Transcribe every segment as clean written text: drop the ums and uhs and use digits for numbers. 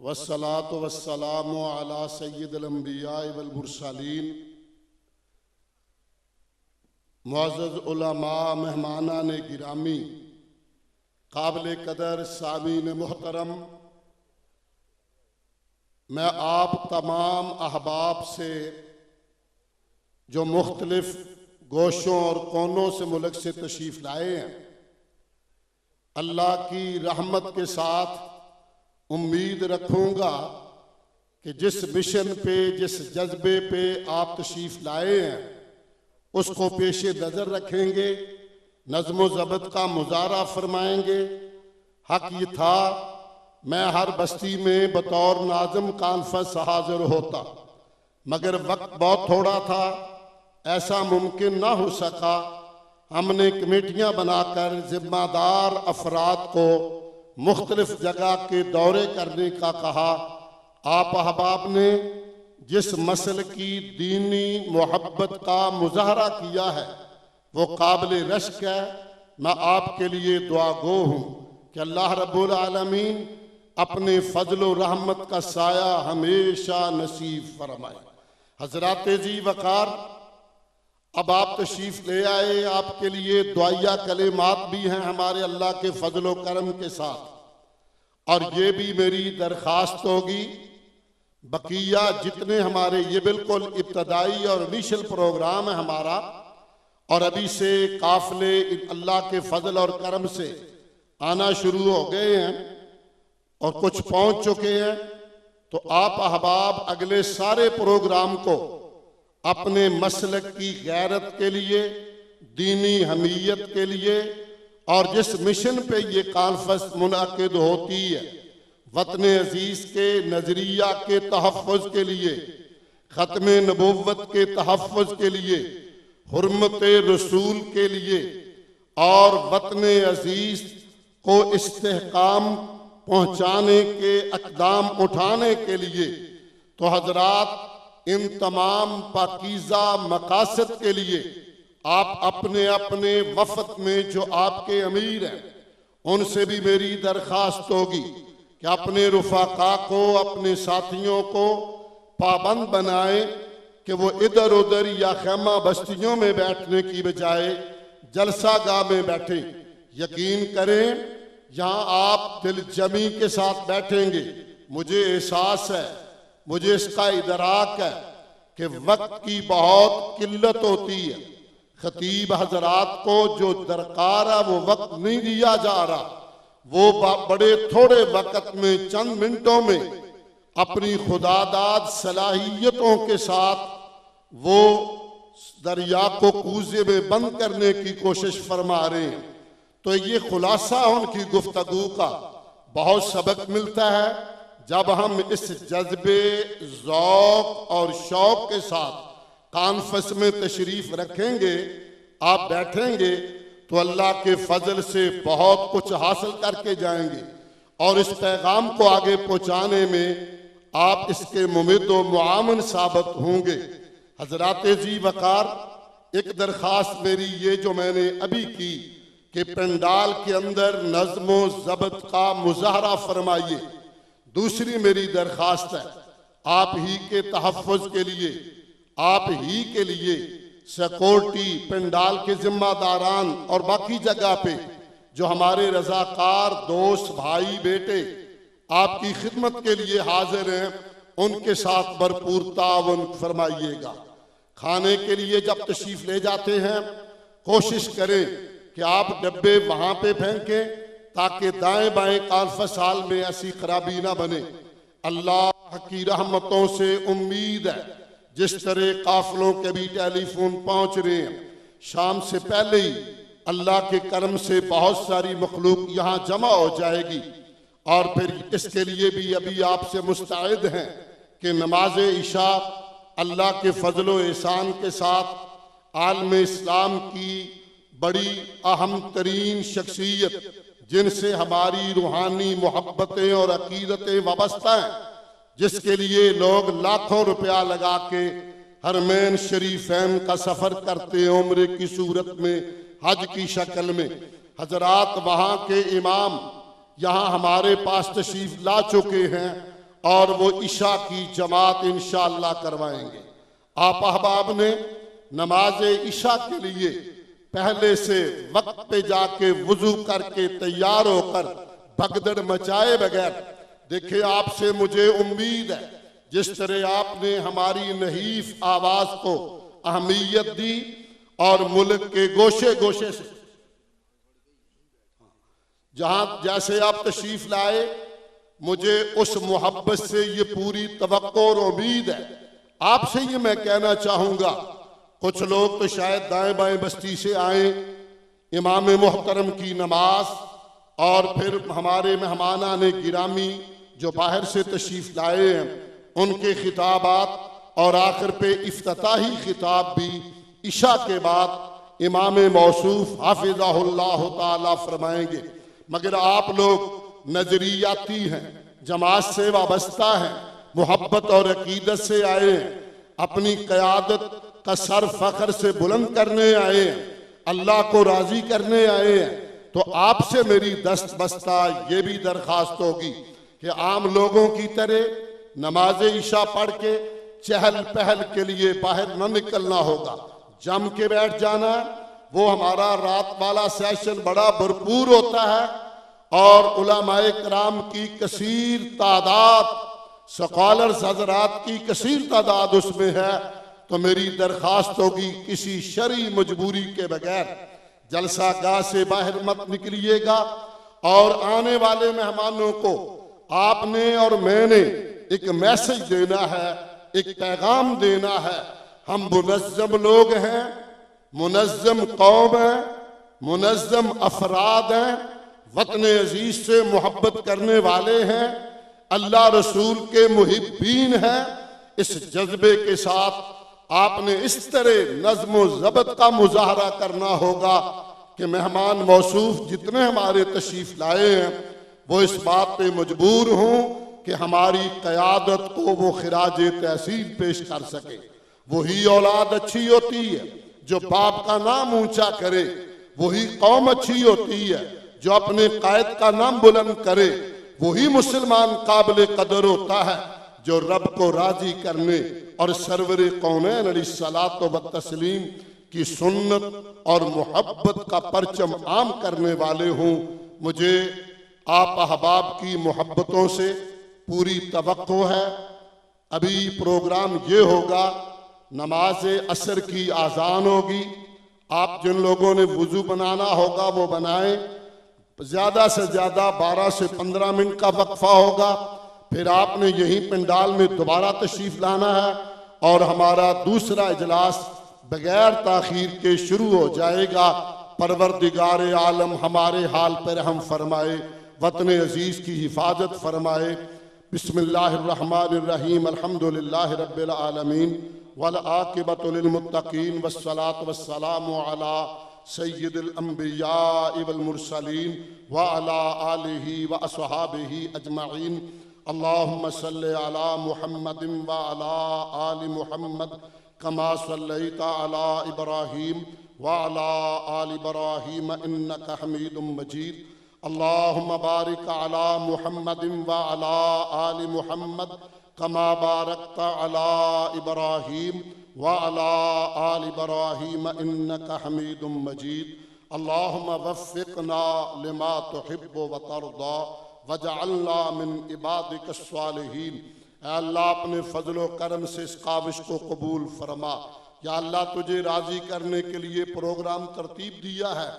वस्सलातु वस्सलामु अला सय्यिदिल अंबिया वल मुरसलीन। मुअज़्ज़ज़ उलमा, मेहमानान गिरामी, काबिल कदर सामीन मुहतरम, मैं आप तमाम अहबाब से जो मुख्तलिफ गोशों और कोनों से मुल्क से तशरीफ़ लाए हैं, अल्लाह की रहमत के साथ उम्मीद रखूँगा कि जिस मिशन पे, जिस जज्बे पे आप तशरीफ़ लाए हैं उसको पेश नज़र रखेंगे, नज़्म ज़ब्त का मुजाहरा फरमाएंगे। हक ये था मैं हर बस्ती में बतौर नाज़िम कॉन्फ्रेंस हाजिर होता, मगर वक्त बहुत थोड़ा था, ऐसा मुमकिन ना हो सका। हमने कमेटियाँ बनाकर जिम्मेदार अफराद को मुख्तलिफ जगह के दौरे करने का कहा। आप अहबाब ने जिस मसल की दीनी मोहब्बत का मुजाहरा किया है वो काबिल रश्क है। मैं आपके लिए दुआ गो हूँ कि अल्लाह रब्बुल आलमीन अपने फजल व रहमत का साया हमेशा नसीब फरमाए। हजरात जी वकार, अब आप तशरीफ ले आए, आपके लिए दुआया कलिमात भी हैं हमारे अल्लाह के फजल व करम के साथ, और ये भी मेरी दरख्वास्त होगी बकिया जितने हमारे, ये बिल्कुल इब्तदाई और इनिशियल प्रोग्राम है हमारा, और अभी से काफिले अल्लाह के फजल और करम से आना शुरू हो गए हैं और कुछ पहुंच चुके हैं। तो आप अहबाब अगले सारे प्रोग्राम को अपने मसलक की गैरत के लिए, दीनी हमीयत के लिए, और जिस मिशन पे ये कॉन्फ्रेंस मुनाकिद होती है, वतन अजीज के नजरिया के तहफ़्फ़ुज़ के लिए, ख़त्म नबुव्वत के तहफ़्फ़ुज़ के लिए, हुर्मत रसूल के लिए और वतन अजीज को इस्तेहकाम पहुँचाने के अक़दाम उठाने के लिए, तो हजरात इन तमाम पाकीज़ा मकासद के लिए आप अपने अपने वफ़द में जो आपके अमीर हैं उनसे भी मेरी दरख्वास्त होगी कि अपने रुफ़ाक़ा को, अपने साथियों को पाबंद बनाए कि वो इधर उधर या खैमा बस्तियों में बैठने की बजाय जलसा गाह में बैठे। यकीन करें यहाँ आप दिलजमी के साथ बैठेंगे। मुझे एहसास है, मुझे इसका इदराक है कि वक्त की बहुत किल्लत होती है। खतीब हजरात को जो दरकार है वो वक्त नहीं दिया जा रहा। वो बड़े थोड़े वक्त में, चंद मिनटों में अपनी खुदादाद सलाहियतों के साथ वो दरिया को कूजे में बंद करने की कोशिश फरमा रहे हैं। तो ये खुलासा उनकी गुफ्तगू का बहुत सबक मिलता है जब हम इस जज्बे, ज़ौक़ और शौक़ के साथ कॉन्फ्रेंस में तशरीफ रखेंगे, आप बैठेंगे तो अल्लाह के फजल से बहुत कुछ हासिल करके जाएंगे, और इस पैगाम को आगे पहुंचाने में आप इसके मुमिद व मुआवन साबित होंगे। हजरात जी वकार, एक दरख्वास्त मेरी ये जो मैंने अभी की कि पंडाल के अंदर नज़्म ज़ब्त का मुजाहरा फरमाइए। दूसरी मेरी दरख्वास्त है, आप ही के तहफ़्फ़ुज़ के लिए, आप ही के लिए सिक्योरिटी, पंडाल के जिम्मेदारान और बाकी जगह पे जो हमारे रज़ाकार दोस्त भाई बेटे आपकी खिदमत के लिए हाजिर हैं, उनके साथ भरपूर ताउन फरमाइएगा। खाने के लिए जब तशरीफ ले जाते हैं कोशिश करें कि आप डब्बे वहाँ पे फेंकें ताकि दाएं बाएं कॉन्फ्रेंस हॉल में ऐसी खराबी ना बने। अल्लाह की रहमतों से उम्मीद है जिस तरह काफिलों के भी टेलीफोन पहुंच रहे हैं, शाम से पहले ही अल्लाह के करम से बहुत सारी मखलूक यहाँ जमा हो जाएगी। और फिर इसके लिए भी अभी आपसे मुस्तैद हैं कि नमाज इशा अल्लाह के फजल व एहसान के साथ आलम इस्लाम की बड़ी अहम तरीन शख्सियत जिनसे हमारी रूहानी मोहब्बतें और अकीदतें वाबस्ता हैं, जिसके लिए लोग लाखों रुपया लगा के हरमैन शरीफैन का सफर करते हैं उम्रे की सूरत में, हज की शक्ल में। हजरात वहाँ के इमाम यहाँ हमारे पास तशरीफ ला चुके हैं और वो इशा की जमात इंशाअल्लाह करवाएंगे। आप अहबाब ने नमाज इशा के लिए पहले से वक्त पे जाके वुजू करके तैयार होकर भगदड़ मचाए बगैर, देखिए आपसे मुझे उम्मीद है जिस तरह आपने हमारी नहीफ आवाज को अहमियत दी और मुल्क के गोशे गोशे से जहां जैसे आप तशरीफ लाए, मुझे उस मोहब्बत से ये पूरी तवक्को और उम्मीद है। आपसे ये मैं कहना चाहूंगा, कुछ लोग तो शायद दाएं बाएं बस्ती से आए, इमाम मोहतरम की नमाज और फिर हमारे मेहमाना ने गिरामी जो बाहर से तशरीफ लाए हैं उनके खिताबात और आखिर पे इफ्तिताही खिताब भी इशा के बाद इमाम मौसूफ हाफिज़हुल्लाह ताला फरमाएंगे। मगर आप लोग नजरियाती हैं, जमात से वाबस्ता हैं, मोहब्बत और अकीदत से आए हैं, अपनी क़यादत का सर फख्र से बुलंद करने आए हैं, अल्लाह को राजी करने आए हैं। तो आपसे मेरी दस्त बस्ता ये भी दरखास्त होगी कि आम लोगों की तरह नमाज इशा पढ़ के चहल पहल के लिए बाहर न निकलना होगा, जम के बैठ जाना। वो हमारा रात वाला सेशन बड़ा भरपूर होता है और उलमाए कराम की कसीर तादाद, स्कॉलर्स हजरात की कसीर तादाद उसमें है। तो मेरी दरखास्त होगी किसी शरई मजबूरी के बगैर जलसा गाह से बाहर मत निकलिएगा। और आने वाले मेहमानों को आपने और मैंने एक मैसेज देना है, एक पैगाम देना है। हम मुनज़्ज़म लोग हैं, मुनज़्ज़म कौम है, मुनज़्ज़म अफराद हैं, वतन अजीज से मोहब्बत करने वाले हैं, अल्लाह रसूल के मुहिब्बीन हैं। इस जज्बे के साथ आपने इस तरह नज़्म ज़ब्त का मुजाहरा करना होगा कि मेहमान मौसूफ जितने हमारे तशरीफ लाए हैं वो इस बात पे मजबूर हों कि हमारी क़यादत को वो खिराज तहसीन पेश कर सके। वही औलाद अच्छी होती है जो बाप का नाम ऊंचा करे, वही कौम अच्छी होती है जो अपने कायद का नाम बुलंद करे, वही मुसलमान काबिल कदर होता है जो रब को राजी करने और सरवरे कौनैन अलैहिस्सलात व तस्लीम की सुन्नत और मोहब्बत का परचम आम करने वाले हों। मुझे आप अहबाब की मोहब्बतों से पूरी तवक्को है। अभी प्रोग्राम ये होगा, नमाज असर की आज़ान होगी। आप जिन लोगों ने वुजू बनाना होगा वो बनाएं। ज़्यादा से ज़्यादा 12 से 15 मिनट का वक्फा होगा। फिर आपने यही पंडाल में दोबारा तशरीफ लाना है और हमारा दूसरा इजलास बगैर ताखीर के शुरू हो जाएगा। परवरदिगार आलम हमारे हाल पर रहम फरमाए, वतन अजीज की हिफाजत फरमाए। बिस्मिल्लाहिर्रहमानिर्रहीम, अल्हम्दुलिल्लाहि रब्बिल आलमीन वल आक़िबतु लिल मुत्तक़ीन वस्सलातु वस्सलामु अला सय्यिदिल अंबिया वल मुरसलीन व अला आलिहि व अस्हाबिहि अजमईन। अल्लाहुम्मा सल्लि अला मुहम्मदिन व अला आलि मुहम्मद कमा सल्लैता अला इब्राहीम व अला आलि इब्राहीम इन्नका हमीदुम मजीद। अल्लाहुम्मा बारिक अला मुहम्मदिन व अला आलि मुहम्मद कमा बारकता अला इब्राहीम व अला आलि इब्राहीम इन्नका हमीदुम मजीद। अल्लाहुम्मा वफ़्फ़िक़ना लिमा तुहिब्बु व तर्दा वजअलना मिन इबादिक अस्सालिहीन। अल्लाह अपने फजलो करम से इस काविश को कबूल फरमा। या अल्लाह तुझे राजी करने के लिए प्रोग्राम तरतीब दिया है,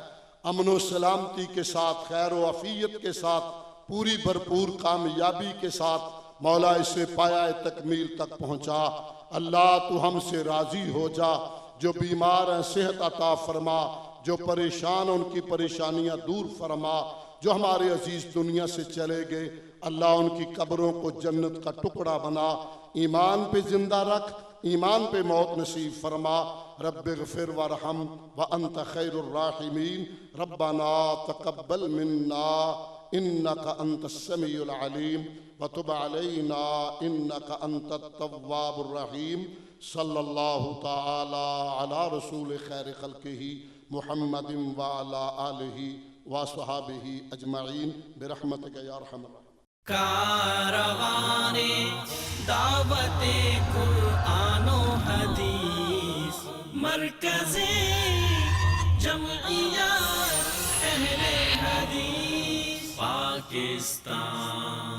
अमन व सलामती के साथ, खैर व अफियत के साथ, पूरी भरपूर कामयाबी के साथ मौला इसे पाया तकमील तक पहुँचा। अल्लाह तू हमसे राजी हो जा। जो बीमार हैं सेहत अता फरमा, जो परेशान उनकी परेशानियां दूर फरमा, जो हमारे अजीज दुनिया से चले गए अल्लाह उनकी कब्रों को जन्नत का टुकड़ा बना। ईमान पे जिंदा रख, ईमान पे मौत नसीब फरमा। रब्बिग़फिर वरहम व अंत खैरुर राहिमीन। रब्बना तक़ब्बल मिन्ना इन्नका अंतस समीउल अलीम व तुब अलैना इन्नका अंतत तव्वाबुर रहीम। सल्लल्लाहु तआला अला रसूल खैर खल्क़िही मुहम्मदिन व अला आलिही व अस्हाबिही अजमईन बिरहमतिका या अरहमर राहिमीन। मरकज़े जमइयत अहले हदीस पाकिस्तान।